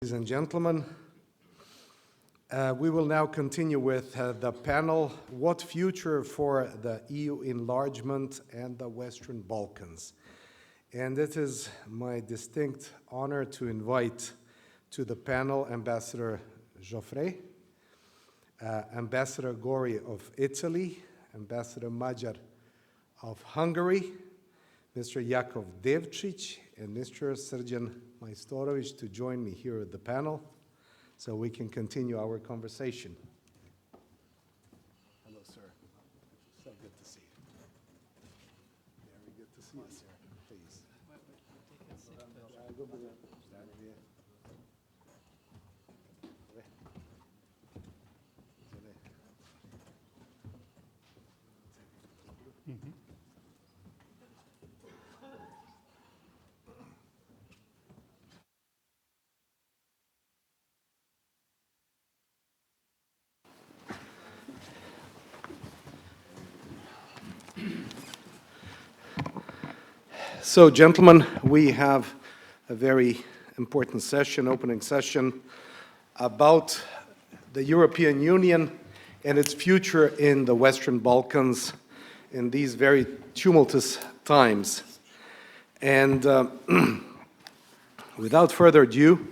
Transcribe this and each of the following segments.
Ladies and gentlemen, we will now continue with the panel, What Future for the EU Enlargement and the Western Balkans? And it is my distinct honor to invite to the panel Ambassador Giaufret, Ambassador Gori of Italy, Ambassador Magyar of Hungary, Mr. Jakov Devcic, and Mr. Srdjan Majstorovic to join me here at the panel so we can continue our conversation. Hello, sir. So good to see you. Very good to see you, sir. Please. So, gentlemen, we have a very important session, opening session, about the European Union and its future in the Western Balkans in these very tumultuous times. And without further ado,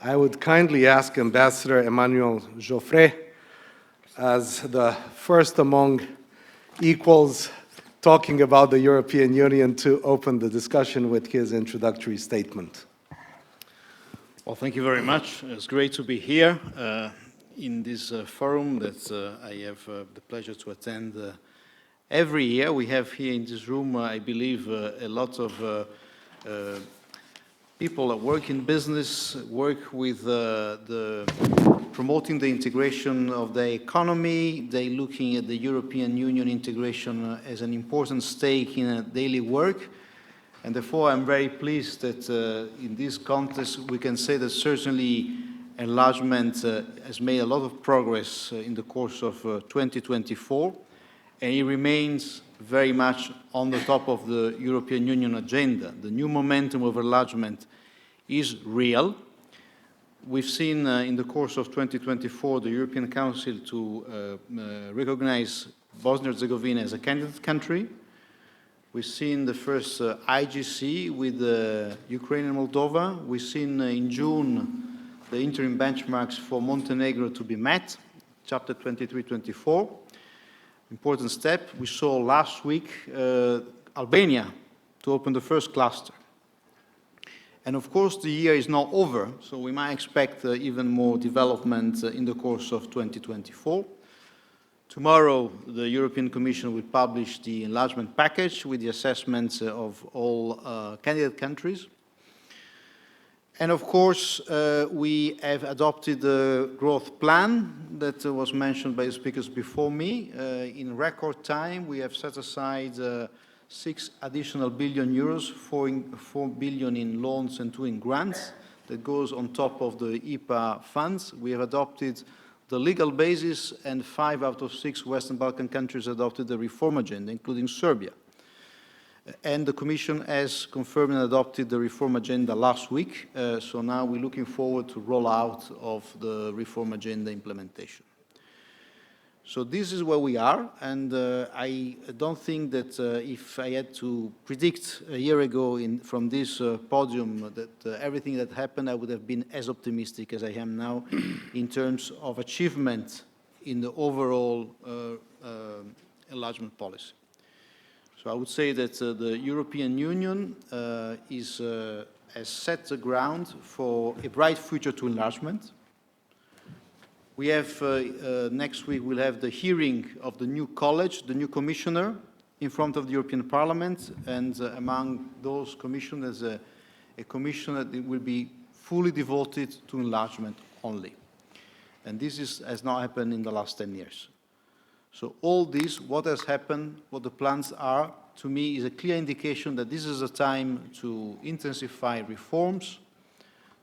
I would kindly ask Ambassador Emanuele Giaufret, as the first among equals talking about the European Union, to open the discussion with his introductory statement. Well, thank you very much. It's great to be here in this forum that I have the pleasure to attend every year. We have here in this room, I believe, a lot of people that work in business, work with promoting the integration of the economy. They're looking at the European Union integration as an important stake in daily work. And therefore, I'm very pleased that in this context, we can say that certainly enlargement has made a lot of progress in the course of 2024, and it remains very much on the top of the European Union agenda. The new momentum of enlargement is real. We've seen in the course of 2024 the European Council to recognize Bosnia-Herzegovina as a candidate country. We've seen the first IGC with Ukraine and Moldova. We've seen in June the interim benchmarks for Montenegro to be met, chapter 23-24. Important step. We saw last week Albania to open the first cluster. And of course, the year is not over, so we might expect even more development in the course of 2024. Tomorrow, the European Commission will publish the enlargement package with the assessments of all candidate countries. And of course, we have adopted the growth plan that was mentioned by the speakers before me. In record time, we have set aside 6 additional billion euros, 4 billion in loans and 2 in grants. That goes on top of the IPA funds. We have adopted the legal basis, and 5 out of 6 Western Balkan countries adopted the reform agenda, including Serbia. And the Commission has confirmed and adopted the reform agenda last week. So now we're looking forward to roll out of the reform agenda implementation. So this is where we are, and I don't think that if I had to predict a year ago from this podium that everything that happened, I would have been as optimistic as I am now in terms of achievement in the overall enlargement policy. So I would say that the European Union has set the ground for a bright future to enlargement. We have, next week, we'll have the hearing of the new college, the new commissioner, in front of the European Parliament, and among those commissioners, a commissioner that will be fully devoted to enlargement only. And this has not happened in the last 10 years. So all this, what has happened, what the plans are, to me is a clear indication that this is a time to intensify reforms,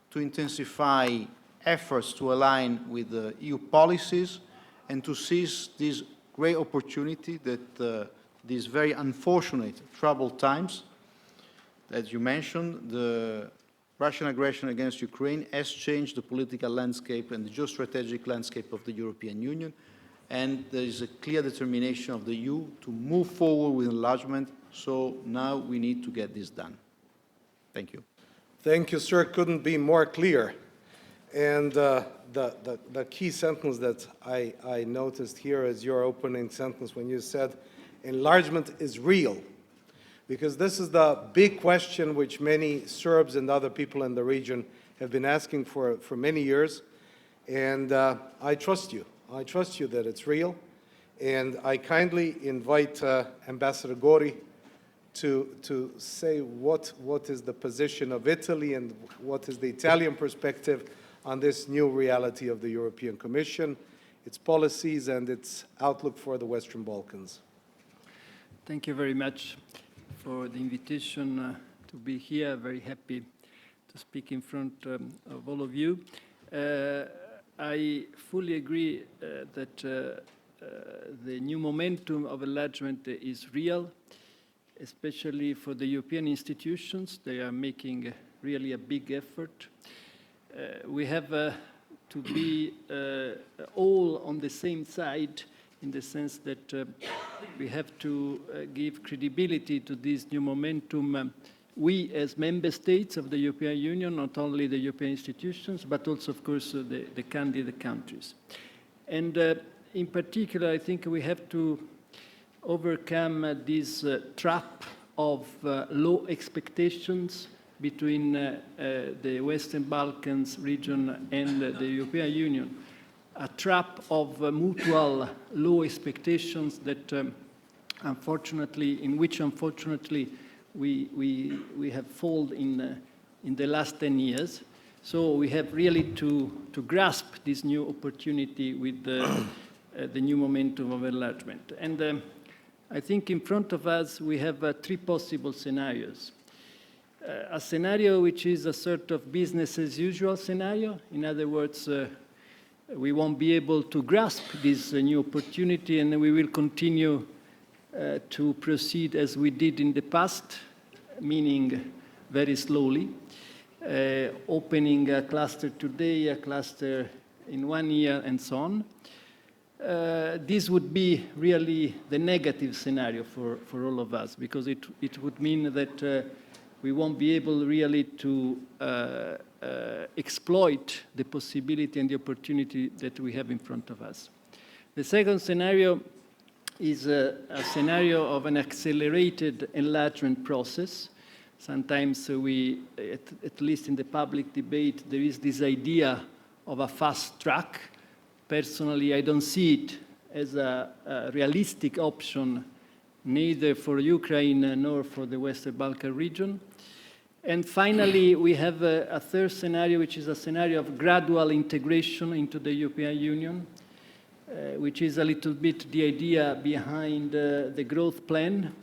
to intensify efforts to align with the EU policies, and to seize this great opportunity that these very unfortunate, troubled times, as you mentioned, the Russian aggression against Ukraine has changed the political landscape and the geostrategic landscape of the European Union, and there is a clear determination of the EU to move forward with enlargement, so now we need to get this done. Thank you. Thank you, sir. Couldn't be more clear. And the key sentence that I noticed here is your opening sentence when you said, enlargement is real. Because this is the big question which many Serbs and other people in the region have been asking for many years. And I trust you. I trust you that it's real. And I kindly invite Ambassador Gori to say what is the position of Italy and what is the Italian perspective on this new reality of the European Commission, its policies and its outlook for the Western Balkans. Thank you very much for the invitation to be here. Very happy to speak in front of all of you. I fully agree that the new momentum of enlargement is real, especially for the European institutions. They are making really a big effort. We have to be all on the same side, in the sense that we have to give credibility to this new momentum. We, as member states of the European Union, not only the European institutions, but also, of course, the candidate countries. And in particular, I think we have to overcome this trap of low expectations between the Western Balkans region and the European Union. A trap of mutual low expectations that unfortunately, in which unfortunately we have fallen in the last 10 years. So we have really to grasp this new opportunity with the new momentum of enlargement. And I think in front of us we have three possible scenarios. A scenario which is a sort of business as usual scenario. In other words, we won't be able to grasp this new opportunity, and we will continue to proceed as we did in the past, meaning very slowly, opening a cluster today, a cluster in 1 year, and so on. This would be really the negative scenario for all of us, because it would mean that we won't be able really to exploit the possibility and the opportunity that we have in front of us. The second scenario is a scenario of an accelerated enlargement process. Sometimes we, at least in the public debate, there is this idea of a fast track. Personally, I don't see it as a realistic option, neither for Ukraine nor for the Western Balkan region. And finally, we have a third scenario, which is a scenario of gradual integration into the European Union, which is a little bit the idea behind the growth plan,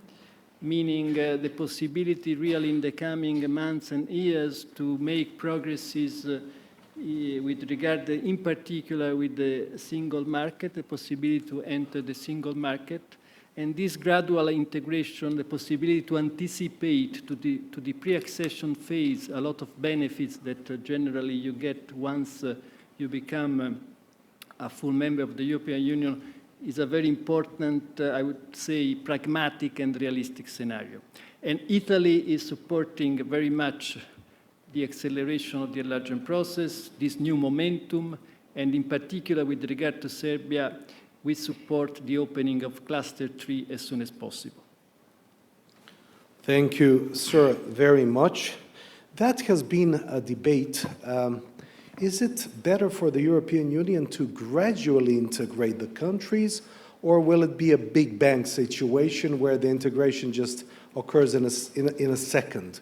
meaning the possibility really in the coming months and years to make progresses with regard, in particular, with the single market, the possibility to enter the single market. And this gradual integration, the possibility to anticipate to the pre-accession phase a lot of benefits that generally you get once you become a full member of the European Union, is a very important, I would say, pragmatic and realistic scenario. And Italy is supporting very much the acceleration of the enlargement process, this new momentum, and in particular with regard to Serbia, we support the opening of Cluster 3 as soon as possible. Thank you, sir, very much. That has been a debate. Is it better for the European Union to gradually integrate the countries, or will it be a big bang situation where the integration just occurs in a second?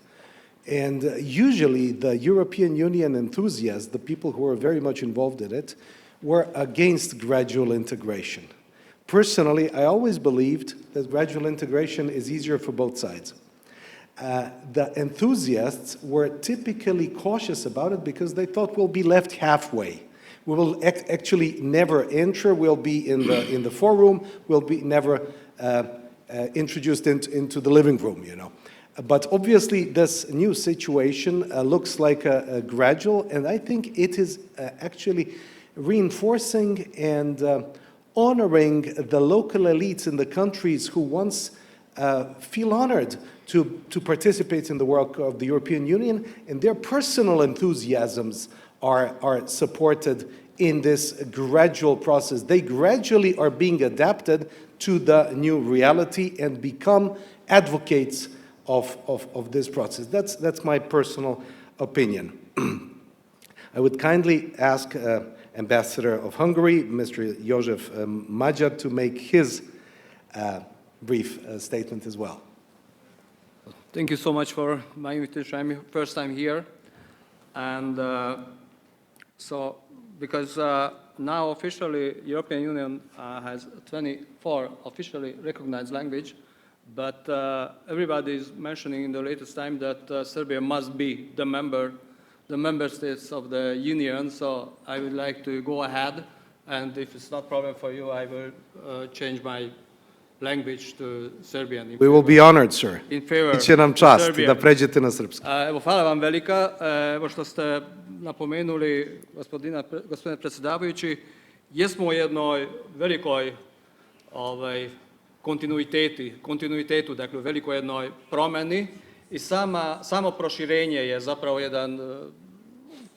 And usually the European Union enthusiasts, the people who are very much involved in it, were against gradual integration. Personally, I always believed that gradual integration is easier for both sides. The enthusiasts were typically cautious about it because they thought we'll be left halfway. We will actually never enter, we'll be in the foreroom, we'll be never introduced into the living room, you know. But obviously, this new situation looks like a gradual, and I think it is actually reinforcing and honoring the local elites in the countries who once feel honored to participate in the work of the European Union, and their personal enthusiasms are supported in this gradual process. They gradually are being adapted to the new reality and become advocates of this process. That's my personal opinion. I would kindly ask Ambassador of Hungary, Mr. Jozsef Magyar, to make his brief statement as well. Thank you so much for my invitation. I'm first time here, and because now officially European Union has 24 officially recognized language, but everybody is mentioning in the latest time that Serbia must be the member states of the Union. So I would like to go ahead, and if it's not a problem for you, I will change my language to Serbian. We will be honored, sir. In favor Biće nam čast Serbia. da pređete na srpski. Evo, hvala vam velika. Evo što ste napomenuli, gospodine predsjedavajući, jesmo u jednoj velikoj kontinuitetu, dakle u velikoj jednoj promjeni i samo proširenje je zapravo jedan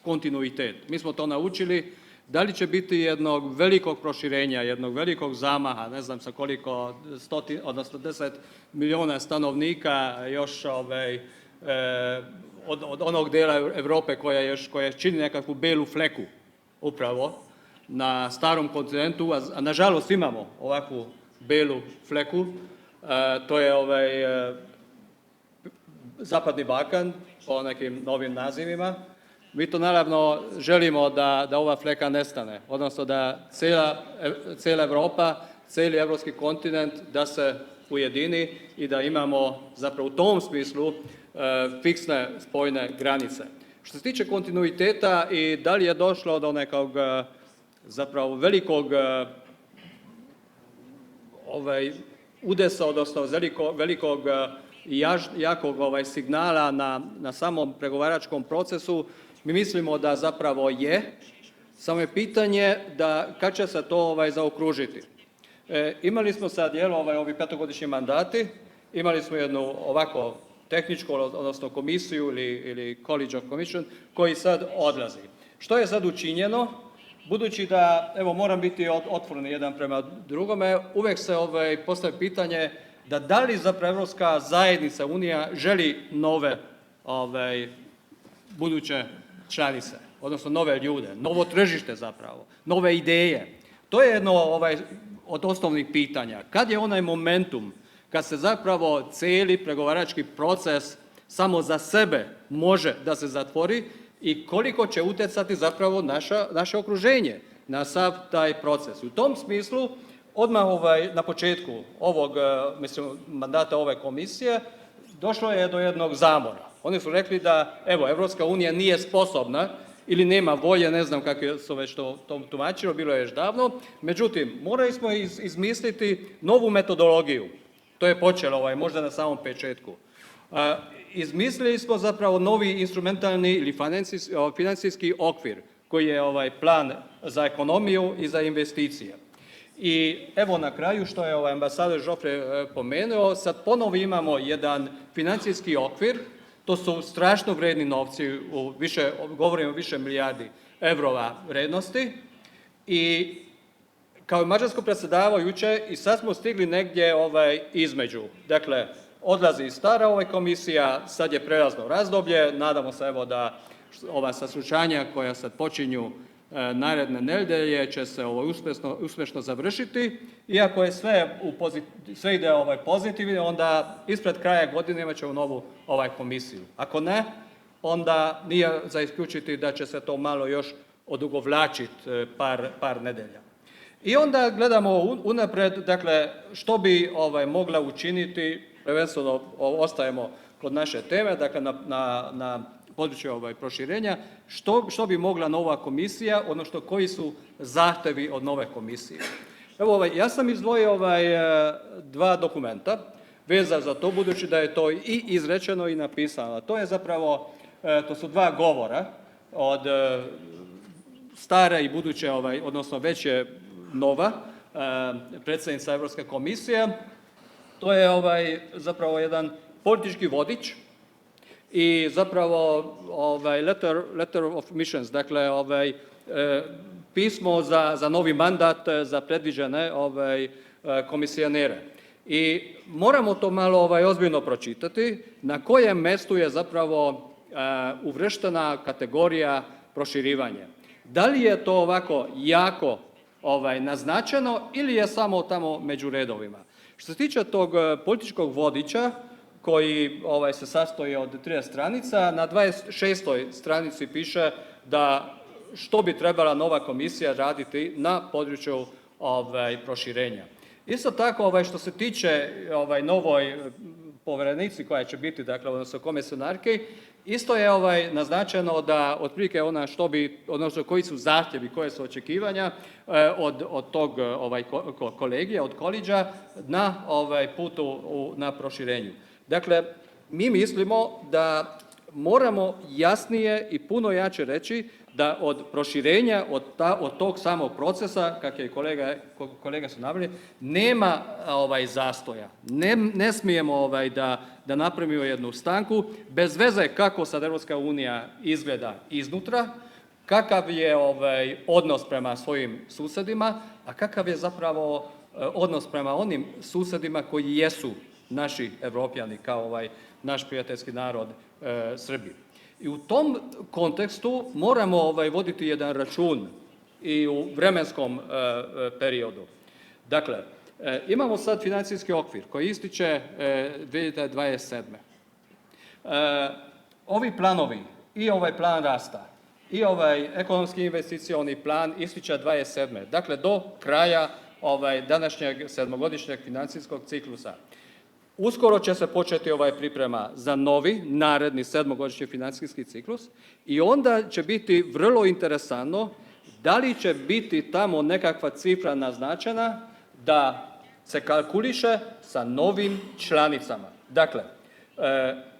kontinuitet. Mi smo to naučili. Da li će biti jednog velikog proširenja, jednog velikog zamaha, ne znam sa koliko, odnosno 10 milijuna stanovnika još od onog dijela Europe koja čini nekakvu belu fleku upravo na starom kontinentu, a nažalost imamo ovakvu belu fleku, to je Zapadni Balkan po nekim novim nazivima. Mi to naravno želimo da ova fleka nestane, odnosno da cijela Europa, cijeli evropski kontinent da se ujedini i da imamo zapravo u tom smislu fiksne spojne granice. Što se tiče kontinuiteta i da li je došlo do nekog zapravo velikog udesa, odnosno velikog i jakog signala na samom pregovaračkom procesu, mi mislimo da zapravo je, samo je pitanje da kad će se to zaokružiti. Imali smo sad ovi petogodišnji mandati, imali smo jednu ovako tehničku, odnosno komisiju ili College of Commission koji sad odlazi. Što je sad učinjeno? Budući da, evo moram biti otvoren jedan prema drugome, uvijek se postavi pitanje da li zapravo Evropska zajednica, Unija, želi nove buduće članice, odnosno nove ljude, novo tržište zapravo, nove ideje. To je jedno od osnovnih pitanja. Kad je onaj momentum kad se zapravo cijeli pregovarački proces samo za sebe može da se zatvori i koliko će utjecati zapravo naše okruženje na sav taj proces. U tom smislu, odmah na početku ovog mandata ove komisije došlo je do jednog zamora. Oni su rekli da, evo, Evropska unija nije sposobna ili nema volje, ne znam kako su već to tumačilo, bilo je još davno. Međutim, morali smo izmisliti novu metodologiju. To je počelo možda na samom početku. Izmislili smo zapravo novi instrumentalni ili financijski okvir koji je plan za ekonomiju i za investicije. I evo na kraju što je ambasador Giaufret pomenuo, sad ponovo imamo jedan financijski okvir, to su strašno vredni novci, govorimo o više milijardi eurova vrednosti i kao mađarsko predsjedavajuće i sad smo stigli negdje između. Dakle, odlazi stara komisija, sad je prelazno razdoblje, nadamo se evo da ova saslušanja koja sad počinju naredne nedelje će se uspješno završiti. Iako je sve ide pozitivno, onda ispred kraja godine imat ćemo novu komisiju. Ako ne, onda nije za isključiti da će se to malo još odugovlačiti par nedelja. I onda gledamo unapred, dakle, što bi mogla učiniti, prvenstveno ostajemo kod naše teme, dakle, na području proširenja, što bi mogla nova komisija, odnosno koji su zahtevi od nove komisije. Evo, ja sam izdvojio dva dokumenta. vezan za to, budući da je to i izrečeno i napisano. To je zapravo, to su dva govora od stare i buduće, odnosno već je nova predsjednica Europske komisije. To je zapravo jedan politički vodič i zapravo letter of missions, dakle pismo za novi mandat za predviđene komisionere. I moramo to malo ozbiljno pročitati, na kojem mjestu je zapravo uvrštena kategorija proširivanje. Da li je to ovako jako naznačeno ili je samo tamo među redovima? Što se tiče tog političkog vodiča, koji se sastoji od 30 stranica, na 26. stranici piše da što bi trebala nova komisija raditi na području proširenja. Isto tako, što se tiče novoj povjerenici koja će biti, dakle, odnosno komisionarki, isto je naznačeno da otprilike ona što bi, odnosno koji su zahtjevi, koje su očekivanja od tog kolegija, od kolidža na putu na proširenju. Dakle, mi mislimo da moramo jasnije i puno jače reći da od proširenja, od tog samog procesa, kak je kolega su naveli, nema zastoja. Ne smijemo da napravimo jednu stanku, bez veze kako sad Europska unija izgleda iznutra, kakav je odnos prema svojim susjedima, a kakav je zapravo odnos prema onim susjedima koji jesu naši Evropljani, kao naš prijateljski narod Srbiji. I u tom kontekstu moramo voditi jedan račun i u vremenskom periodu. Dakle, imamo sad financijski okvir koji ističe 2027. Ovi planovi, i ovaj plan rasta, i ovaj ekonomski investicioni plan ističe 27. Dakle, do kraja današnjeg sedmogodišnjeg financijskog ciklusa. Uskoro će se početi priprema za novi, naredni sedmogodišnji financijski ciklus i onda će biti vrlo interesantno da li će biti tamo nekakva cifra naznačena da se kalkuliše sa novim članicama. Dakle,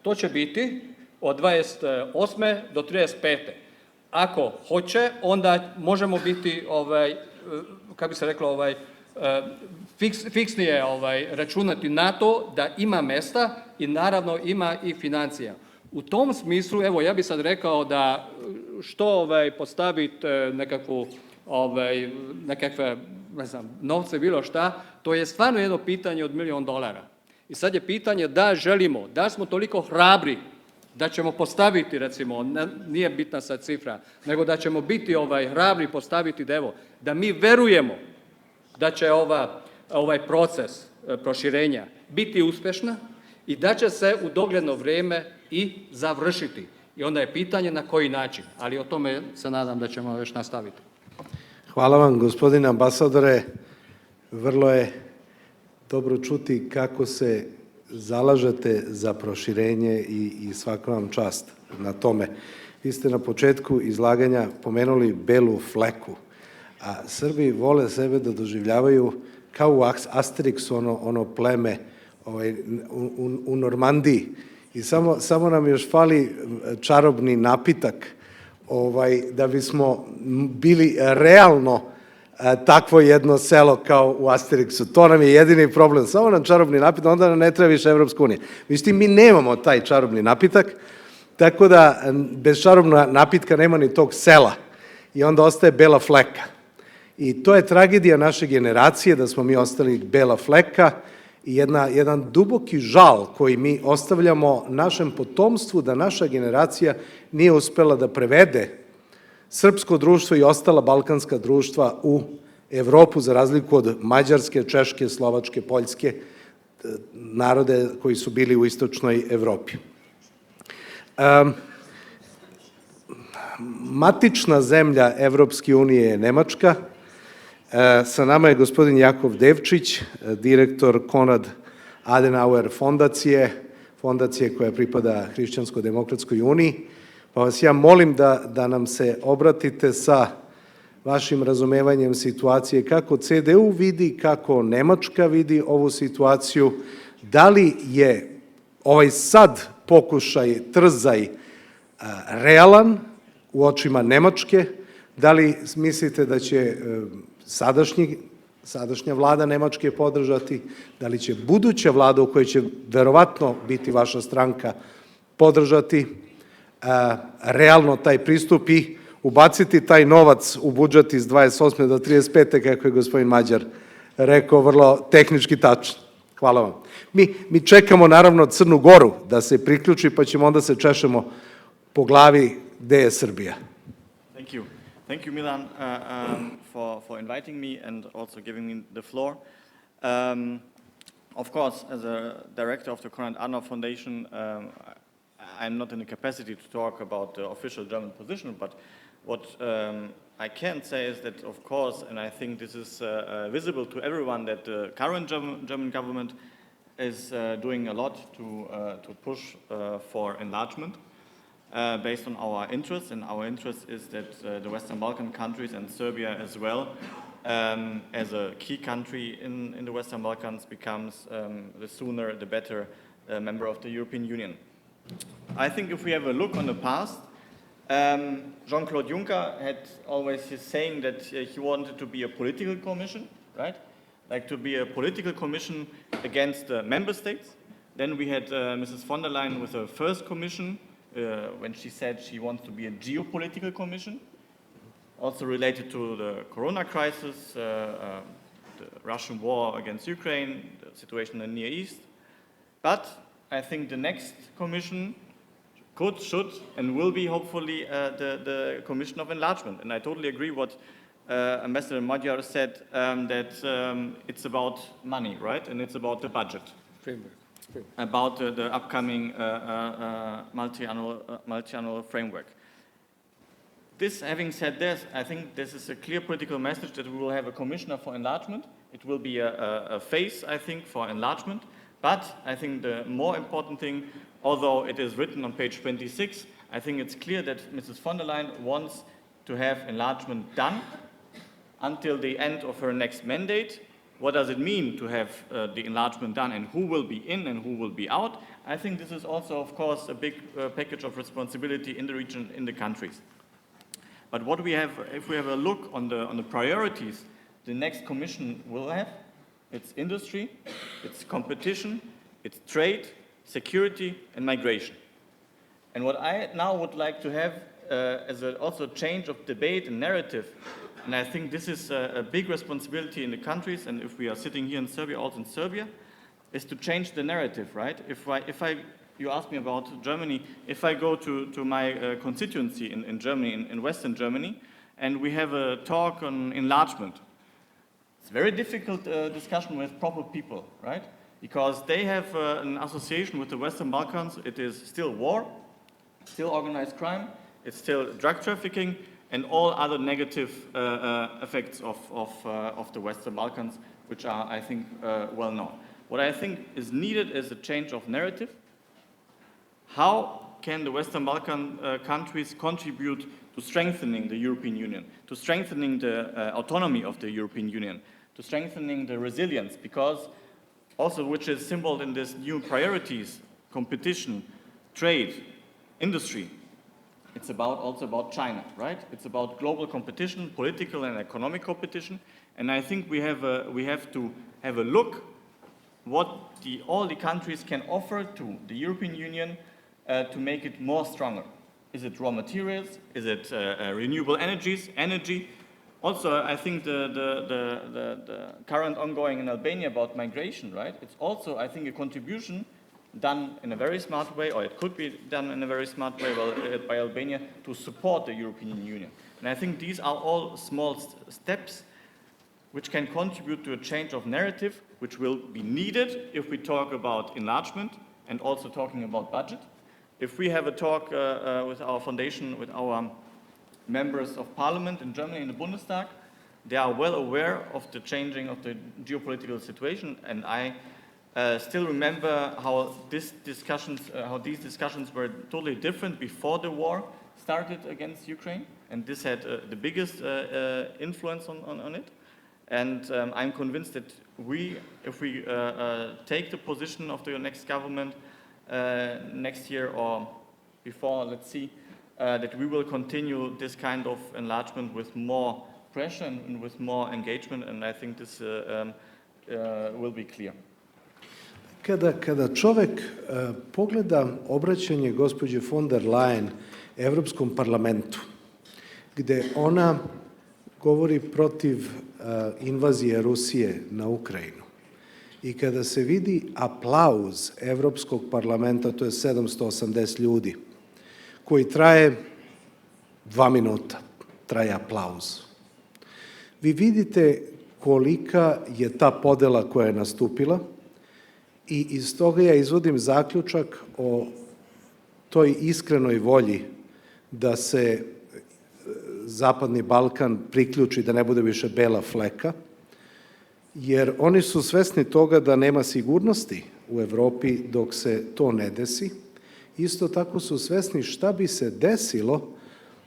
to će biti od 28. do 35. Ako hoće, onda možemo biti, kako bi se reklo, fiksnije računati na to da ima mjesta i naravno ima i financija. U tom smislu, evo, ja bih sad rekao da što postaviti nekakve, ne znam, novce, bilo šta, to je stvarno jedno pitanje od $1 milion. I sad je pitanje da želimo, da smo toliko hrabri da ćemo postaviti, recimo, nije bitna sad cifra, nego da ćemo biti hrabri postaviti da mi verujemo da će ovaj proces proširenja biti uspješna i da će se u dogledno vrijeme i završiti. I onda je pitanje na koji način, ali o tome se nadam da ćemo još nastaviti. Hvala vam, gospodine ambasadore. Vrlo je dobro čuti kako se zalažete za proširenje i svaka vam čast na tome. Vi ste na početku izlaganja pomenuli belu fleku, a Srbi vole sebe da doživljavaju kao u Asterixu, ono pleme u Normandiji. I samo nam još fali čarobni napitak da bismo bili realno takvo jedno selo kao u Asterixu. To nam je jedini problem. Samo nam čarobni napitak, onda nam ne treba više Evropska unija. Međutim, mi nemamo taj čarobni napitak, tako da bez čarobnog napitka nema ni tog sela. I onda ostaje bela fleka. I to je tragedija naše generacije, da smo mi ostali bela fleka i jedan duboki žal koji mi ostavljamo našem potomstvu, da naša generacija nije uspela da prevede srpsko društvo i ostala balkanska društva u Evropu, za razliku od Mađarske, Češke, Slovačke, Poljske, narode koji su bili u istočnoj Evropi. Matična zemlja Evropske unije je Nemačka. Sa nama je gospodin Jakov Devcic, direktor Konrad Adenauer fondacije koja pripada Hrišćansko-demokratskoj uniji. Pa vas ja molim da nam se obratite sa vašim razumevanjem situacije kako CDU vidi, kako Nemačka vidi ovu situaciju, Da li je ovaj sad pokušaj, trzaj realan u očima Nemačke? Da li mislite da će sadašnja vlada Nemačke podržati? Da li će buduća vlada u kojoj će verovatno biti vaša stranka podržati realno taj pristup i ubaciti taj novac u budžet iz 28. do 35. kako je gospodin Magyar rekao, vrlo tehnički tačno? Hvala vam. Mi čekamo naravno Crnu Goru da se priključi, pa ćemo onda se češemo po glavi gde je Srbija. Thank you. Thank you, Milan, for inviting me and also giving me the floor. Of course, as a director of the Konrad Adenauer Foundation, I'm not in the capacity to talk about the official German position, but what I can say is that, of course, and I think this is visible to everyone, that the current German government is doing a lot to push for enlargement based on our interests, and our interest is that the Western Balkan countries and Serbia as well, as a key country in the Western Balkans, becomes the sooner the better member of the European Union. I think if we have a look on the past, Jean-Claude Juncker had always his saying that he wanted to be a political commission, right? Like to be a political commission against the member states. Then we had Mrs. von der Leyen with her first commission when she said she wants to be a geopolitical commission, also related to the corona crisis, the Russian war against Ukraine, the situation in the Near East. But I think the next commission could, should, and will be hopefully the Commission of Enlargement. And I totally agree what Ambassador Magyar said, that it's about money, right? And it's about the budget. Framework. About the upcoming multi-annual framework. This, having said this, I think this is a clear political message that we will have a commissioner for enlargement. It will be a face, I think, for enlargement. But I think the more important thing, although it is written on page 26, I think it's clear that Mrs. von der Leyen wants to have enlargement done until the end of her next mandate. What does it mean to have the enlargement done, and who will be in and who will be out? I think this is also, of course, a big package of responsibility in the region, in the countries. But what we have, if we have a look on the priorities the next Commission will have, it's industry, it's competition, it's trade, security, and migration. And what I now would like to have as also change of debate and narrative, and I think this is a big responsibility in the countries, and if we are sitting here in Serbia, also in Serbia, is to change the narrative, right? You asked me about Germany, if I go to my constituency in Germany, in Western Germany, and we have a talk on enlargement, it's a very difficult discussion with proper people, right? Because they have an association with the Western Balkans. It is still war, still organized crime, it's still drug trafficking, and all other negative effects of the Western Balkans, which are, I think, well known. What I think is needed is a change of narrative. How can the Western Balkan countries contribute to strengthening the European Union, to strengthening the autonomy of the European Union, to strengthening the resilience? Because also, which is symbolized in these new priorities, competition, trade, industry, it's also about China, right? It's about global competition, political and economic competition. And I think we have to have a look what all the countries can offer to the European Union to make it more stronger. Is it raw materials? Is it renewable energy? Also, I think the current ongoing in Albania about migration, right? It's also, I think, a contribution done in a very smart way, or it could be done in a very smart way by Albania to support the European Union. And I think these are all small steps which can contribute to a change of narrative, which will be needed if we talk about enlargement and also talking about budget. If we have a talk with our foundation, with our members of parliament in Germany, in the Bundestag, they are well aware of the changing of the geopolitical situation, and I still remember how these discussions were totally different before the war started against Ukraine, and this had the biggest influence on it. And I'm convinced that if we take the position of the next government next year or before, let's see, that we will continue this kind of enlargement with more pressure and with more engagement, and I think this will be clear. Kada čovek pogleda obraćanje gospođe von der Leyen Evropskom parlamentu, gde ona govori protiv invazije Rusije na Ukrajinu i kada se vidi aplauz Evropskog parlamenta, to je 780 ljudi, koji traje 2 minuta, traje aplauz. Vi vidite kolika je ta podela koja je nastupila i iz toga ja izvodim zaključak o toj iskrenoj volji da se Zapadni Balkan priključi, da ne bude više bela fleka, jer oni su svesni toga da nema sigurnosti u Evropi dok se to ne desi. Isto tako su svesni šta bi se desilo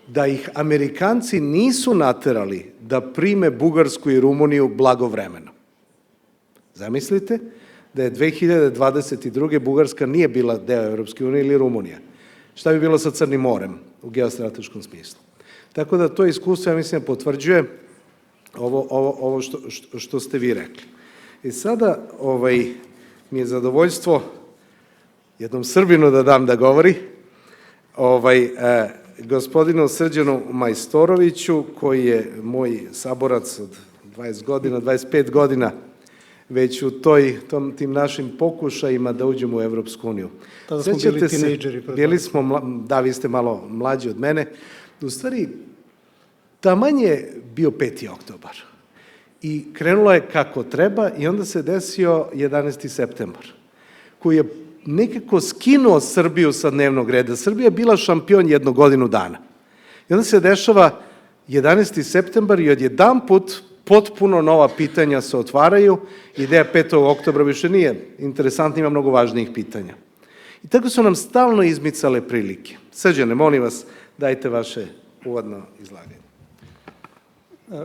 da ih Amerikanci nisu naterali da prime Bugarsku i Rumuniju blagovremeno. Zamislite da je 2022. Bugarska nije bila deo Evropske unije ili Rumunija. Šta bi bilo sa Crnim morem u geostrateškom smislu? Tako da to iskustvo, ja mislim, potvrđuje ovo što ste vi rekli. I sada mi je zadovoljstvo jednom Srbinu da dam da govori, gospodinu Srdjanu Majstoroviću, koji je moj saborac od 20 godina, 25 godina, već u tim našim pokušajima da uđemo u Evropsku uniju. Tada smo bili tinejdžeri. Bili smo, da, vi ste malo mlađi od mene. U stvari, taman je bio 5. oktobar i krenulo je kako treba i onda se desio 11. septembar, koji je nekako skinuo Srbiju sa dnevnog reda. Srbija je bila šampion 1 godinu dana. I onda se dešava 11. septembar i odjedanput potpuno nova pitanja se otvaraju. Ideja 5. oktobra više nije interesantna, ima mnogo važnijih pitanja. I tako su nam stalno izmicale prilike. Srđane, molim vas, dajte vaše uvodno izlaganje.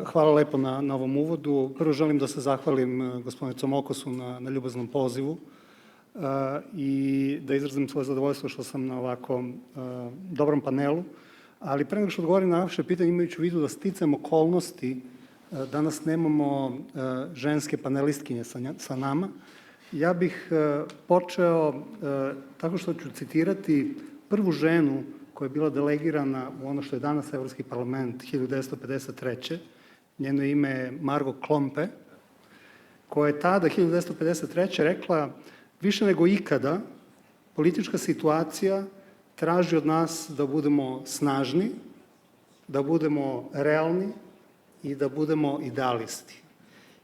Hvala lepo na ovom uvodu. Prvo želim da se zahvalim gospodinu Comokosu na ljubaznom pozivu i da izrazim svoje zadovoljstvo što sam na ovako dobrom panelu. Ali pre nego što odgovorim na vaše pitanje, imajući u vidu da sticam okolnosti, danas nemamo ženske panelistkinje sa nama, ja bih počeo tako što ću citirati prvu ženu koja je bila delegirana u ono što je danas Evropski parlament 1953. Njeno ime je Margo Klompe, koja je tada 1953. rekla: više nego ikada politička situacija traži od nas da budemo snažni, da budemo realni i da budemo idealisti.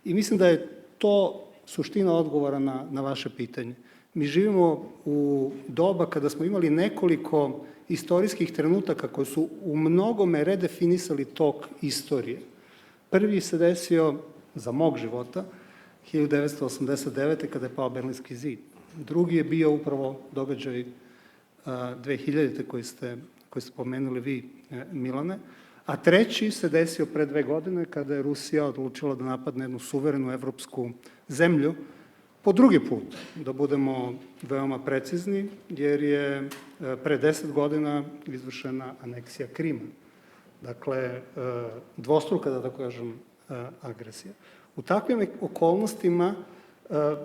I mislim da je to suština odgovora na vaše pitanje. Mi živimo u doba kada smo imali nekoliko istorijskih trenutaka koji su u mnogome redefinisali tok istorije. Prvi se desio za mog života 1989. kada je pao Berlinski zid. Drugi je bio upravo događaj 2000. koji ste pomenuli vi, Milane. A treći se desio pre 2 godine kada je Rusija odlučila da napadne jednu suverenu evropsku zemlju po drugi put, da budemo veoma precizni, jer je pre 10 godina izvršena aneksija Krima. Dakle, dvostruka, da tako kažem, agresija. U takvim okolnostima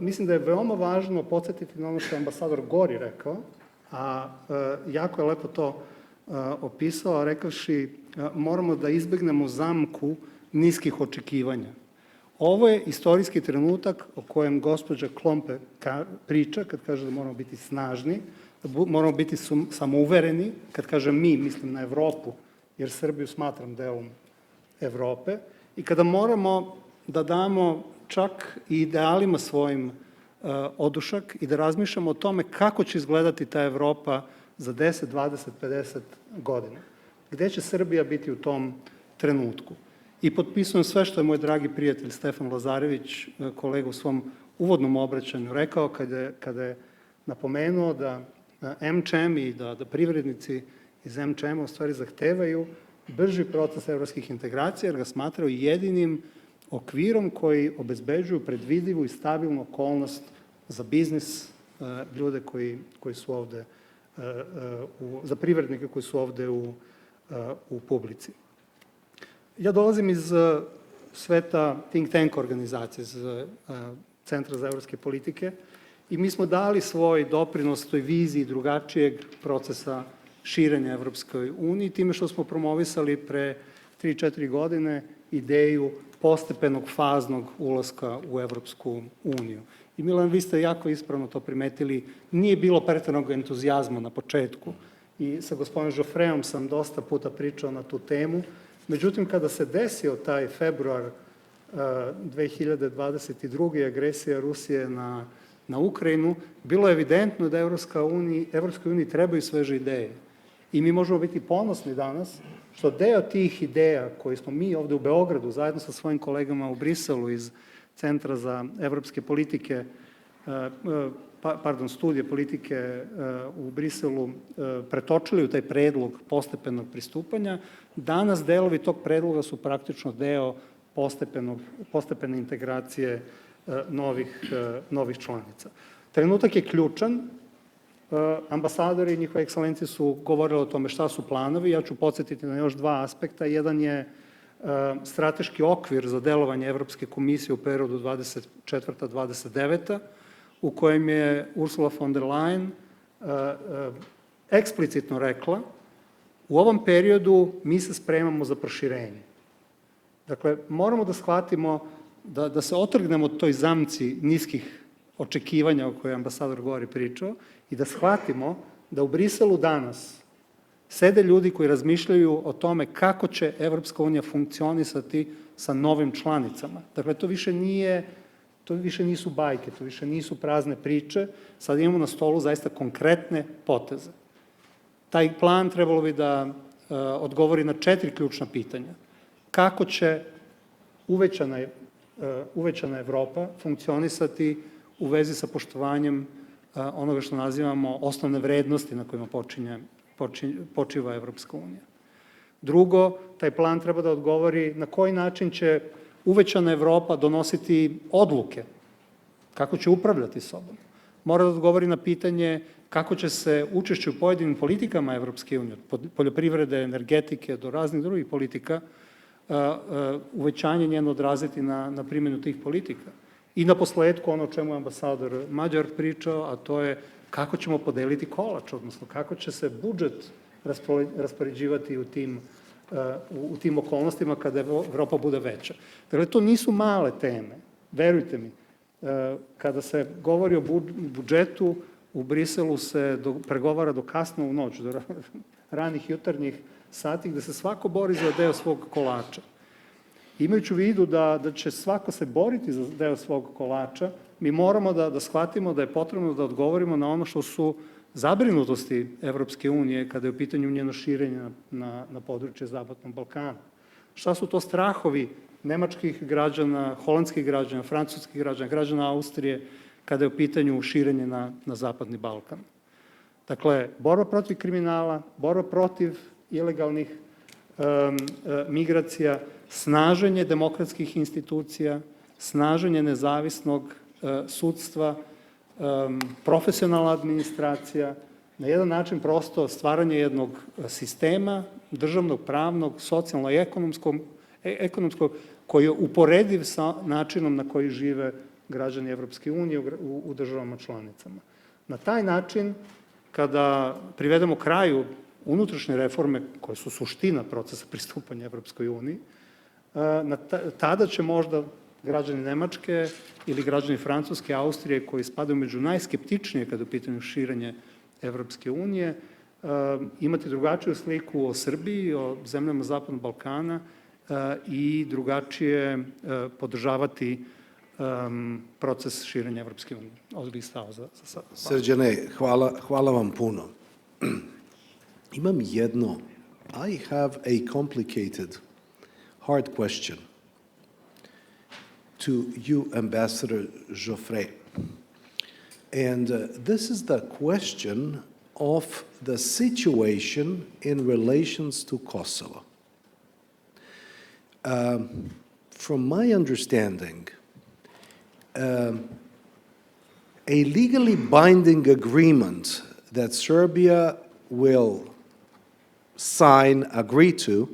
mislim da je veoma važno podsjetiti na ono što je ambasador Gori rekao, a jako je lepo to opisao, rekavši moramo da izbegnemo zamku niskih očekivanja. Ovo je istorijski trenutak o kojem gospođa Klompe priča kad kaže da moramo biti snažni, da moramo biti samouvereni, kad kažem mi, mislim na Evropu, jer Srbiju smatram delom Evrope, i kada moramo da damo čak i idealima svojim odušak i da razmišljamo o tome kako će izgledati ta Evropa za 10, 20, 50 godina. Gde će Srbija biti u tom trenutku? I potpisujem sve što je moj dragi prijatelj Stefan Lazarević, kolega u svom uvodnom obraćanju, rekao kada je napomenuo da MČM i da privrednici iz MČM u stvari zahtevaju brži proces evropskih integracija, jer ga smatraju jedinim okvirom koji obezbeđuju predvidivu i stabilnu okolnost za biznis, ljude koji su ovde, za privrednike koji su ovde u publici. Ja dolazim iz sveta think tank organizacije, iz Centra za evropske politike, i mi smo dali svoj doprinos toj viziji drugačijeg procesa širenja Evropskoj uniji, time što smo promovisali pre 3-4 godine ideju postepenog faznog ulaska u Evropsku uniju. I Milan, vi ste jako ispravno to primetili, nije bilo preteranog entuzijazma na početku. I sa gospodinom Giaufretom sam dosta puta pričao na tu temu. Međutim, kada se desio taj februar 2022. agresija Rusije na Ukrajinu, bilo je evidentno da Evropskoj uniji trebaju sveže ideje. I mi možemo biti ponosni danas što deo tih ideja koje smo mi ovde u Beogradu zajedno sa svojim kolegama u Briselu iz Centra za evropske politike, studije politike u Briselu pretočili u taj predlog postepenog pristupanja, danas delovi tog predloga su praktično deo postepene integracije novih članica. Trenutak je ključan. Ambasadori i njihove ekscelencije su govorili o tome šta su planovi. Ja ću podsjetiti na još dva aspekta. Jedan je strateški okvir za delovanje Evropske komisije u periodu 24-29, u kojem je Ursula von der Leyen eksplicitno rekla u ovom periodu mi se spremamo za proširenje. Dakle, moramo da shvatimo da se otrgnemo od toj zamci niskih očekivanja o kojoj je ambasador Gori pričao i da shvatimo da u Briselu danas sede ljudi koji razmišljaju o tome kako će Evropska unija funkcionisati sa novim članicama. Dakle, to više nisu bajke, to više nisu prazne priče, sad imamo na stolu zaista konkretne poteze. Taj plan trebalo bi da odgovori na 4 ključna pitanja. Kako će uvećana Evropa funkcionisati u vezi sa poštovanjem onoga što nazivamo osnovne vrednosti na kojima počiva Evropska unija. Drugo, taj plan treba da odgovori na koji način će uvećana Evropa donositi odluke, kako će upravljati sobom. Mora da odgovori na pitanje kako će se učešće u pojedinim politikama Evropske unije, od poljoprivrede, energetike do raznih drugih politika, uvećanje njeno odraziti na primjenu tih politika. I na posledku ono o čemu je ambasador Magyar pričao, a to je kako ćemo podeliti kolač, odnosno kako će se budžet raspoređivati u tim okolnostima kada Evropa bude veća. Dakle, to nisu male teme, verujte mi. Kada se govori o budžetu, u Briselu se pregovara do kasno u noć, do ranih jutarnjih sati, gde se svako bori za deo svog kolača. Imajući u vidu da će svako se boriti za deo svog kolača, mi moramo da shvatimo da je potrebno da odgovorimo na ono što su zabrinutosti Evropske unije kada je u pitanju njeno širenje na područje Zapadnog Balkana. Šta su to strahovi nemačkih građana, holandskih građana, francuskih građana, građana Austrije, kada je u pitanju širenje na Zapadni Balkan? Dakle, borba protiv kriminala, borba protiv ilegalnih migracija, snaženje demokratskih institucija, snaženje nezavisnog sudstva, profesionalna administracija, na jedan način prosto stvaranje jednog sistema, državnog, pravnog, socijalno i ekonomskog, koji je uporediv sa načinom na koji žive građani Evropske unije u državama članicama. Na taj način, kada privedemo kraju unutrašnje reforme, koje su suština procesa pristupanja Evropskoj uniji, tada će možda građani Nemačke ili građani Francuske, Austrije, koji spadaju među najskeptičnije kada je u pitanju širenje Evropske unije, imati drugačiju sliku o Srbiji, o zemljama Zapadnog Balkana i drugačije podržavati proces širenja Evropske unije. Ovdje bih stao za sad. Srdjane, hvala vam puno. Imam jedno. I have a complicated, hard question to you, Ambassador Giaufret. And this is the question of the situation in relations to Kosovo. from my understanding, a legally binding agreement that Serbia will sign, agree to,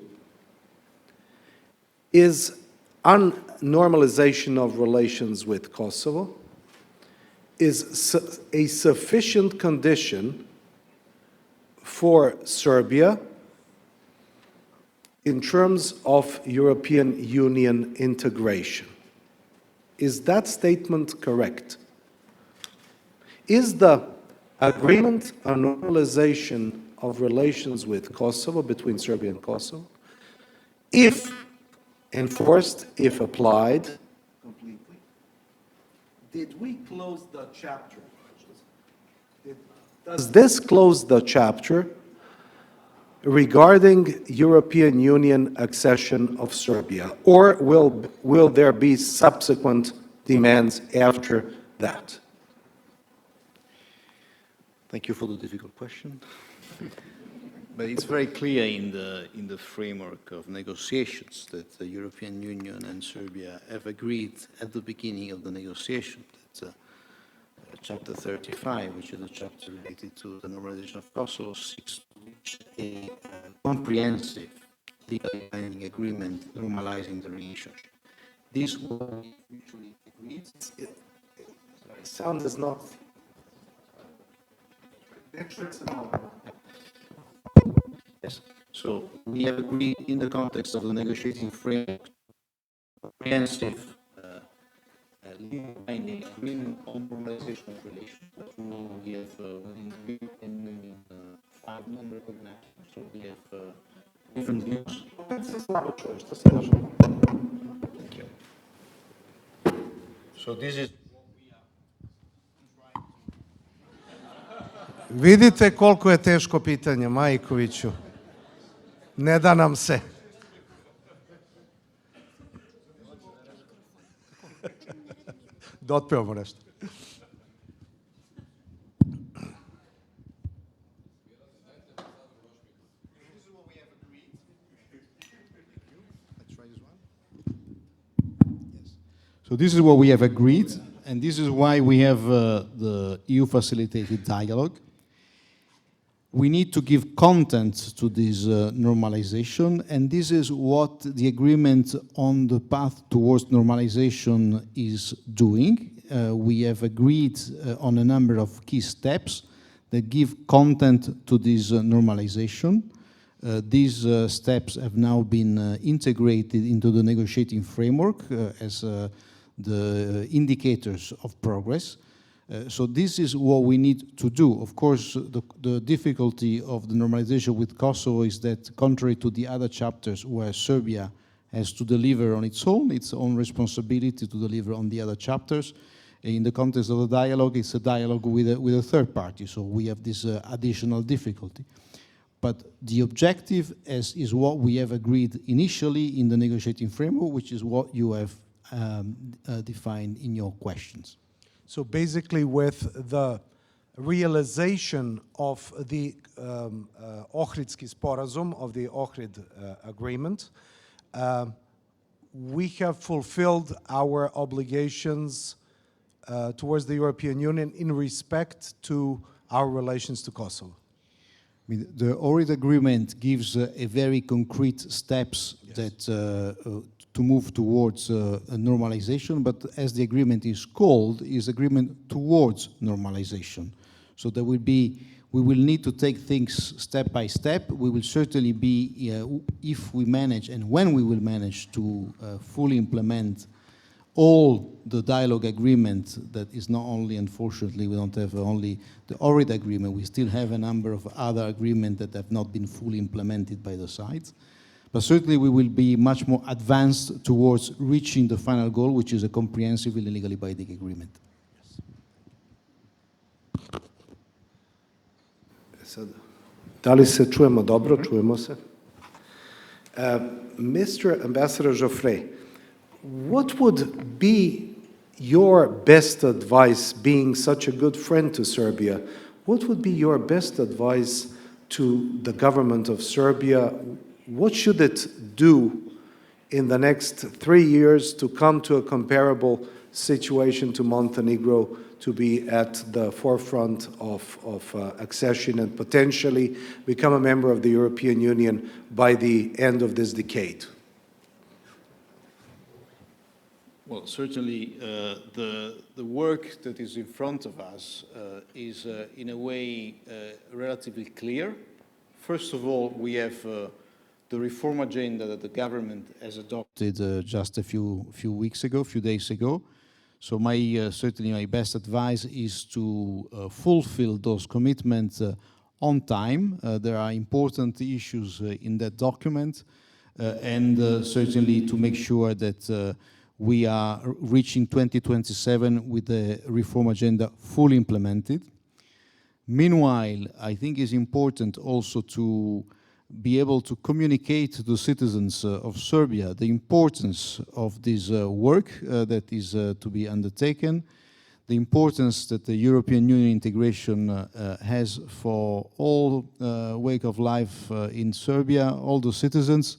is on normalization of relations with Kosovo, is a sufficient condition for Serbia in terms of European Union integration. Is that statement correct? Is the agreement on normalization of relations with Kosovo, between Serbia and Kosovo, if enforced, if applied completely, did we close the chapter? Does this close the chapter regarding European Union accession of Serbia, or will there be subsequent demands after that? Thank you for the difficult question. But it's very clear in the framework of negotiations that the European Union and Serbia have agreed at the beginning of the negotiation that Chapter 35, which is a chapter related to the normalization of Kosovo, seeks to reach a comprehensive legally binding agreement normalizing the relationship. This was mutually agreed. Sound is not. Yes. So we have agreed in the context of the negotiating framework, comprehensive legally binding agreement on normalization of relations. But we have in 5 non-recognized, so we have different views. Thank you. So this is. Vidite koliko je teško pitanje, Majkoviću. Ne da nam se. Da otpevamo nešto. So this is what we have agreed, and this is why we have the EU-facilitated dialogue. We need to give content to this normalization, and this is what the agreement on the path towards normalization is doing. We have agreed on a number of key steps that give content to this normalization. These steps have now been integrated into the negotiating framework as the indicators of progress. So this is what we need to do. Of course, the difficulty of the normalization with Kosovo is that, contrary to the other chapters where Serbia has to deliver on its own responsibility to deliver on the other chapters, in the context of the dialogue, it's a dialogue with a third party, so we have this additional difficulty. But the objective is what we have agreed initially in the negotiating framework, which is what you have defined in your questions. So basically with the realization of the Ohridski sporazum, of the Ohrid agreement, we have fulfilled our obligations towards the European Union in respect to our relations to Kosovo. I mean, the Ohrid agreement gives a very concrete steps that to move towards a normalization, but as the agreement is called, is agreement towards normalization. So there will be, we will need to take things step by step. We will certainly be, if we manage and when we will manage to fully implement all the dialogue agreement that is not only, unfortunately, we don't have only the Ohrid agreement, we still have a number of other agreements that have not been fully implemented by the sides. But certainly we will be much more advanced towards reaching the final goal, which is a comprehensive and legally binding agreement. Sad, da li se čujemo dobro? Čujemo se. Mr. Ambassador Giaufret, what would be your best advice, being such a good friend to Serbia, what would be your best advice to the government of Serbia? What should it do in the next 3 years to come to a comparable situation to Montenegro, to be at the forefront of accession and potentially become a member of the European Union by the end of this decade? Well, certainly the work that is in front of us is in a way relatively clear. First of all, we have the reform agenda that the government has adopted just a few days ago. So certainly my best advice is to fulfill those commitments on time. There are important issues in that document, and certainly to make sure that we are reaching 2027 with the reform agenda fully implemented. Meanwhile, I think it's important also to be able to communicate to the citizens of Serbia the importance of this work that is to be undertaken, the importance that the European Union integration has for all way of life in Serbia, all the citizens,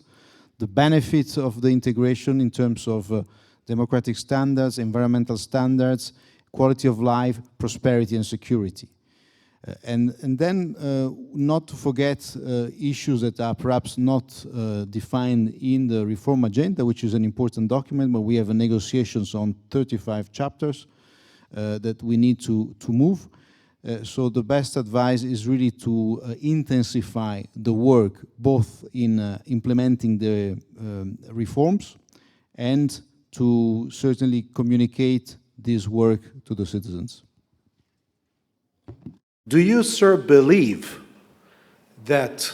the benefits of the integration in terms of democratic standards, environmental standards, quality of life, prosperity and security. And then not to forget issues that are perhaps not defined in the reform agenda, which is an important document, but we have negotiations on 35 chapters that we need to move. So the best advice is really to intensify the work, both in implementing the reforms and to certainly communicate this work to the citizens. Do you, sir, believe that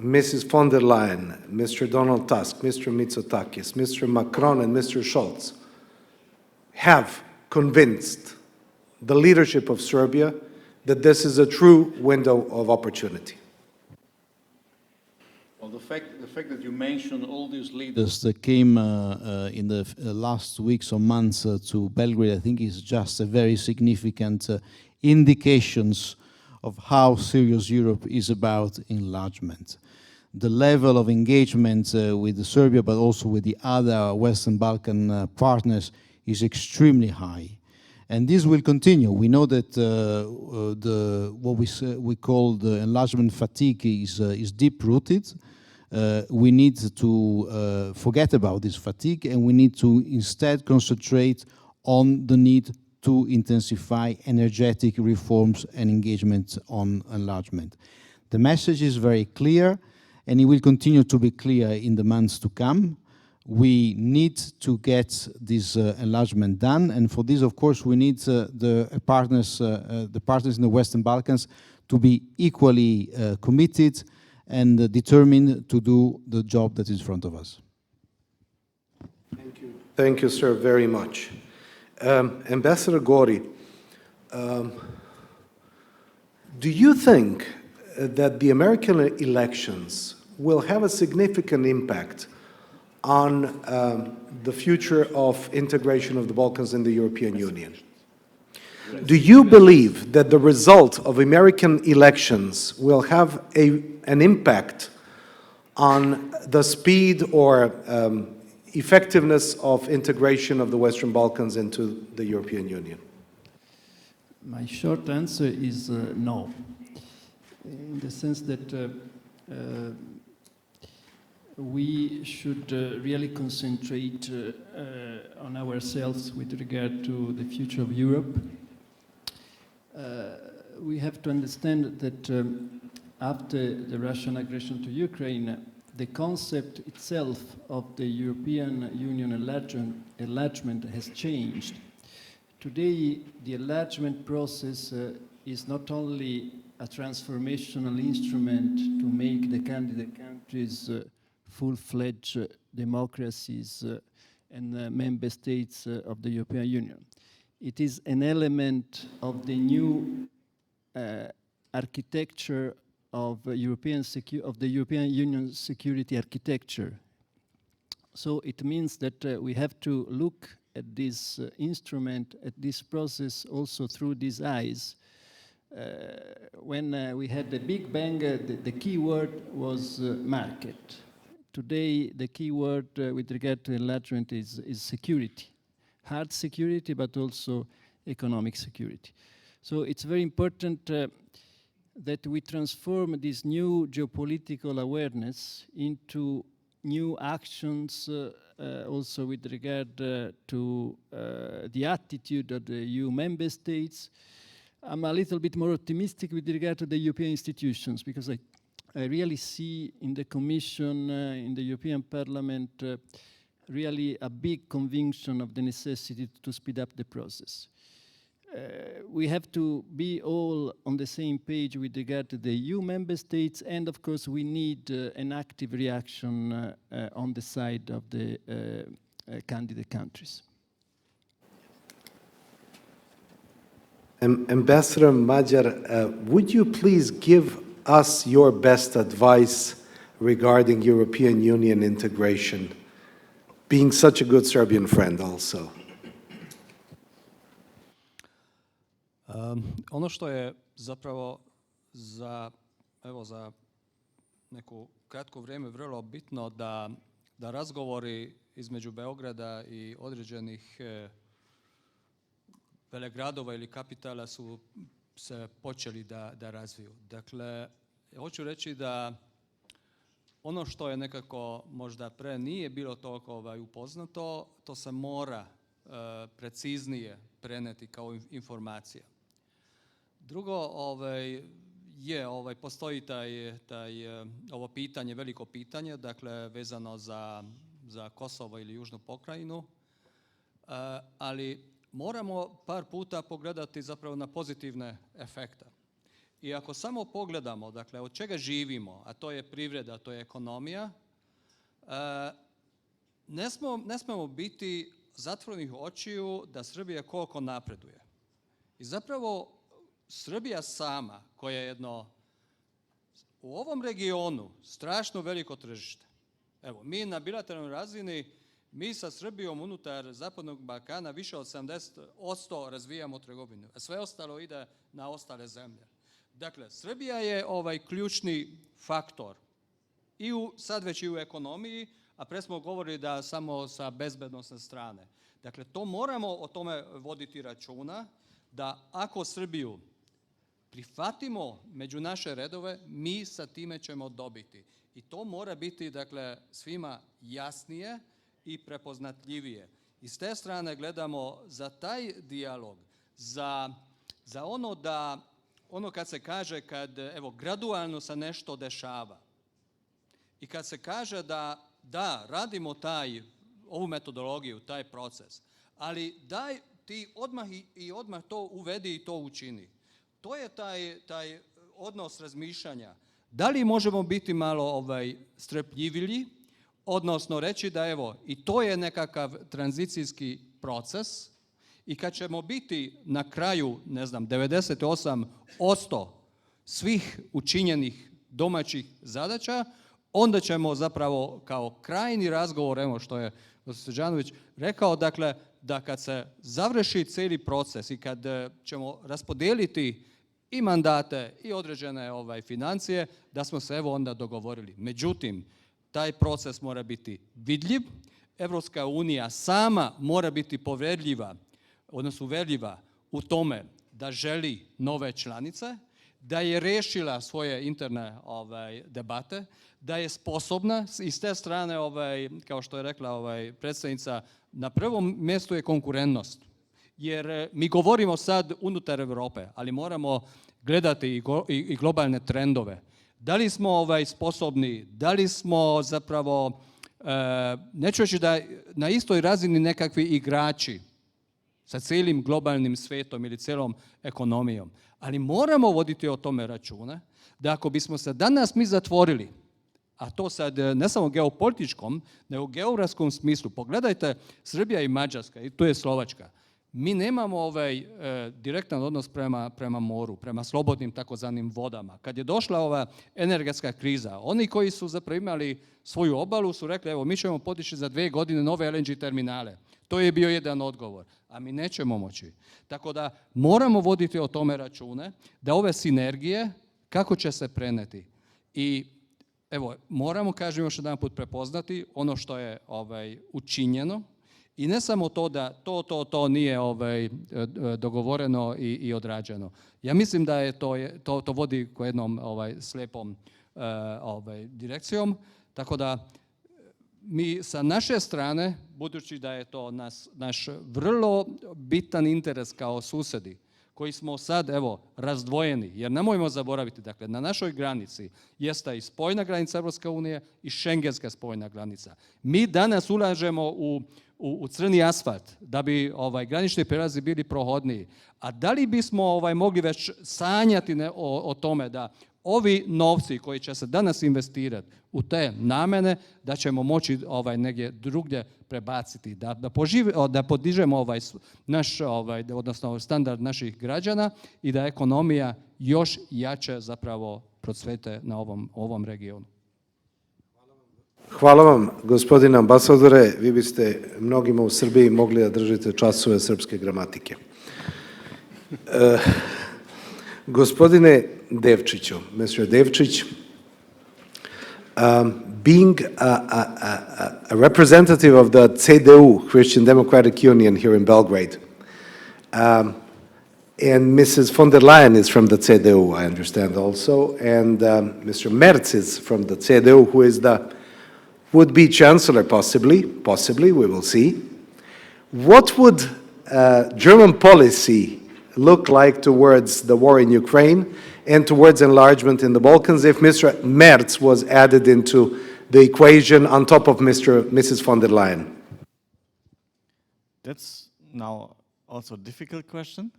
Mrs. von der Leyen, Mr. Donald Tusk, Mr. Mitsotakis, Mr. Macron, and Mr. Scholz have convinced the leadership of Serbia that this is a true window of opportunity? Well, the fact that you mentioned all these leaders that came in the last weeks or months to Belgrade, I think is just a very significant indications of how serious Europe is about enlargement. The level of engagement with Serbia, but also with the other Western Balkan partners, is extremely high. And this will continue. We know that what we call the enlargement fatigue is deep-rooted. We need to forget about this fatigue, and we need to instead concentrate on the need to intensify energetic reforms and engagement on enlargement. The message is very clear, and it will continue to be clear in the months to come. We need to get this enlargement done, and for this, of course, we need the partners in the Western Balkans to be equally committed and determined to do the job that is in front of us. Thank you. Thank you, sir, very much. Ambassador Gori, do you think that the American elections will have a significant impact on the future of integration of the Balkans in the European Union? Do you believe that the result of American elections will have an impact on the speed or effectiveness of integration of the Western Balkans into the European Union? My short answer is no, in the sense that we should really concentrate on ourselves with regard to the future of Europe. We have to understand that after the Russian aggression to Ukraine, the concept itself of the European Union enlargement has changed. Today, the enlargement process is not only a transformational instrument to make the candidate countries full-fledged democracies and member states of the European Union. It is an element of the new architecture of the European Union security architecture. So it means that we have to look at this instrument, at this process, also through these eyes. When we had the Big Bang, the key word was market. today the key word with regard to enlargement is security. Hard security, but also economic security. So it's very important that we transform this new geopolitical awareness into new actions also with regard to the attitude of the EU member states. I'm a little bit more optimistic with regard to the European institutions, because I really see in the Commission, in the European Parliament, really a big conviction of the necessity to speed up the process. We have to be all on the same page with regard to the EU member states, and of course we need an active reaction on the side of the candidate countries. Ambassador Magyar, would you please give us your best advice regarding European Union integration, being such a good Serbian friend also? Ono što je zapravo za neko kratko vrijeme vrlo bitno da razgovori između Beograda i određenih velegradova ili kapitala su se počeli da razviju. Dakle, hoću reći da ono što je nekako možda pre nije bilo toliko upoznato, to se mora preciznije preneti kao informacija. Drugo, postoji ovo pitanje, veliko pitanje, dakle vezano za Kosovo ili Južnu pokrajinu, ali moramo par puta pogledati zapravo na pozitivne efekte. I ako samo pogledamo, dakle, od čega živimo, a to je privreda, to je ekonomija, ne smemo biti zatvorenih očiju da Srbija koliko napreduje. I zapravo Srbija sama, koja je jedno u ovom regionu strašno veliko tržište. Evo, mi na bilateralnoj razini, mi sa Srbijom unutar Zapadnog Balkana više od 70% razvijamo trgovinu, a sve ostalo ide na ostale zemlje. Dakle, Srbija je ključni faktor sad već i u ekonomiji, a pre smo govorili da samo sa bezbednosne strane. Dakle, to moramo o tome voditi računa, da ako Srbiju prihvatimo među naše redove, mi sa time ćemo dobiti. I to mora biti, dakle, svima jasnije i prepoznatljivije. I s te strane gledamo za taj dijalog, za ono kad se kaže, gradualno se nešto dešava. I kad se kaže da, radimo ovu metodologiju, taj proces, ali daj ti odmah to uvedi i to učini. To je taj odnos razmišljanja. Da li možemo biti malo strepljiviji, odnosno reći da i to je nekakav tranzicijski proces i kad ćemo biti na kraju, 98% svih učinjenih domaćih zadaća, onda ćemo zapravo kao krajnji razgovor, što je Srdjanović rekao, dakle, da kad se završi cijeli proces i kad ćemo raspodijeliti i mandate i određene financije, da smo se onda dogovorili. Međutim, taj proces mora biti vidljiv, Evropska unija sama mora biti uvjerljiva u tome da želi nove članice, da je riješila svoje interne debate, da je sposobna i s te strane, kao što je rekla predsjednica, na prvom mjestu je konkurentnost. Jer mi govorimo sad unutar Europe, ali moramo gledati i globalne trendove. Da li smo sposobni, da li smo zapravo, neću reći da na istoj razini nekakvi igrači sa cijelim globalnim svijetom ili cijelom ekonomijom, ali moramo voditi o tome računa da ako bismo se danas mi zatvorili, a to sad ne samo geopolitičkom, nego u geografskom smislu, pogledajte Srbija i Mađarska, i tu je Slovačka, mi nemamo direktan odnos prema moru, prema slobodnim takozvanim vodama. Kad je došla ova energetska kriza, oni koji su zapravo imali svoju obalu su rekli, mi ćemo podići za 2 godine nove LNG terminale. To je bio jedan odgovor, a mi nećemo moći. Tako da moramo voditi o tome račune, da ove sinergije, kako će se preneti. I evo, moramo, kažem još jedan put, prepoznati ono što je učinjeno i ne samo to da to nije dogovoreno i odrađeno. Ja mislim da je to vodi ko jednom slijepom direkcijom, tako da mi sa naše strane, budući da je to naš vrlo bitan interes kao susjedi, koji smo sad, evo, razdvojeni, jer nemojmo zaboraviti, dakle, na našoj granici jeste i spojna granica Europske unije i šengenska spojna granica. Mi danas ulažemo u crni asfalt da bi granični prijelazi bili prohodniji. A da li bismo mogli već sanjati o tome da ovi novci koji će se danas investirati u te namene, da ćemo moći negdje drugdje prebaciti, da podižemo naš, odnosno standard naših građana i da ekonomija još jače zapravo procvete na ovom regionu. Hvala vam, gospodine ambasadore. Vi biste mnogima u Srbiji mogli da držite časove srpske gramatike. Gospodine Devciću, Mr. Devcic, being a representative of the CDU, Christian Democratic Union here in Belgrade, and Mrs. von der Leyen is from the CDU, I understand also, and Mr. Merz is from the CDU, who is the would-be chancellor, possibly, we will see. What would German policy look like towards the war in Ukraine and towards enlargement in the Balkans if Mr. Merz was added into the equation on top of Mrs. von der Leyen? That's now also a difficult question.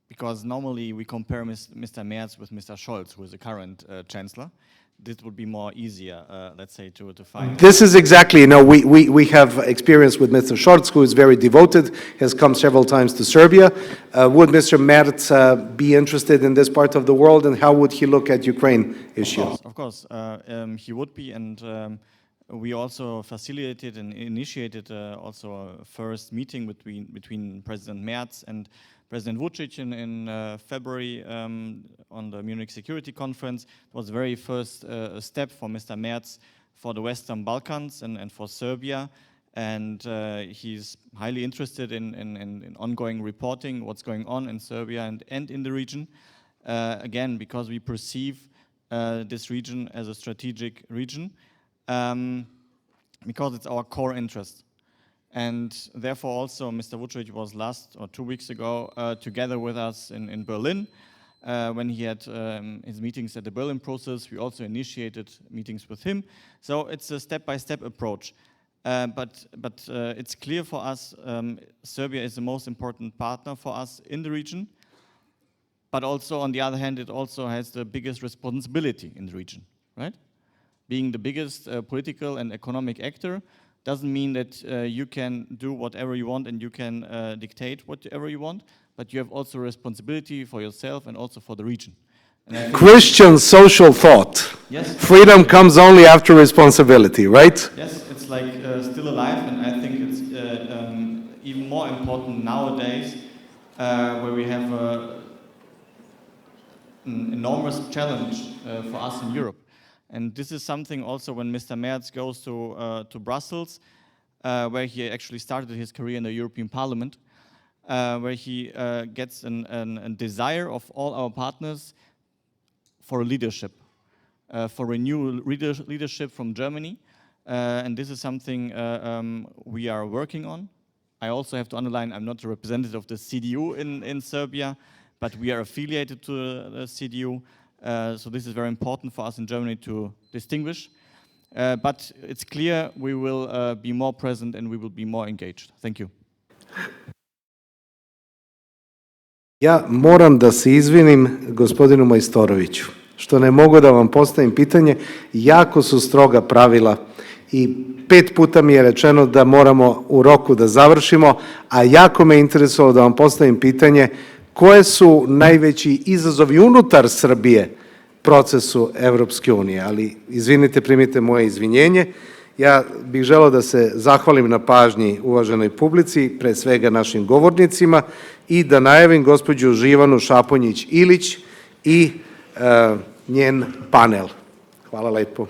Because normally we compare Mr. Merz with Mr. Scholz, who is the current chancellor. This would be more easier, let's say, to find. This is exactly, we have experience with Mr. Scholz, who is very devoted, has come several times to Serbia. Would Mr. Merz be interested in this part of the world, and how would he look at Ukraine issues? Of course, he would be, and we also facilitated and initiated also a first meeting between President Merz and President Vučić in February on the Munich Security Conference. It was the very first step for Mr. Merz for the Western Balkans and for Serbia. And he's highly interested in ongoing reporting, what's going on in Serbia and in the region. Again, because we perceive this region as a strategic region, because it's our core interest. And therefore also Mr. Vučić was 2 weeks ago together with us in Berlin. When he had his meetings at the Berlin process, we also initiated meetings with him. So it's a step-by-step approach. But it's clear for us, Serbia is the most important partner for us in the region. But also, on the other hand, it also has the biggest responsibility in the region, right? Being the biggest political and economic actor doesn't mean that you can do whatever you want and you can dictate whatever you want, but you have also responsibility for yourself and also for the region. Christian social thought. Yes. Freedom comes only after responsibility, right? Yes, it's like still alive, and I think it's even more important nowadays where we have an enormous challenge for us in Europe. And this is something also when Mr. Merz goes to Brussels, where he actually started his career in the European Parliament, where he gets a desire of all our partners for leadership, for renewed leadership from Germany. And this is something we are working on. I also have to underline, I'm not a representative of the CDU in Serbia, but we are affiliated to the CDU. So this is very important for us in Germany to distinguish. But it's clear we will be more present and we will be more engaged. Thank you. Ja moram da se izvinim gospodinu Majstoroviću, što ne mogu da vam postavim pitanje. Jako su stroga pravila i 5 puta mi je rečeno da moramo u roku da završimo, a jako me interesovalo da vam postavim pitanje koje su najveći izazovi unutar Srbije procesu Evropske unije, ali izvinite, primite moje izvinjenje. Ja bih želeo da se zahvalim na pažnji uvaženoj publici, pre svega našim govornicima, i da najavim gospođu Živanu Šaponjić-Ilić, i njen panel. Hvala lepo.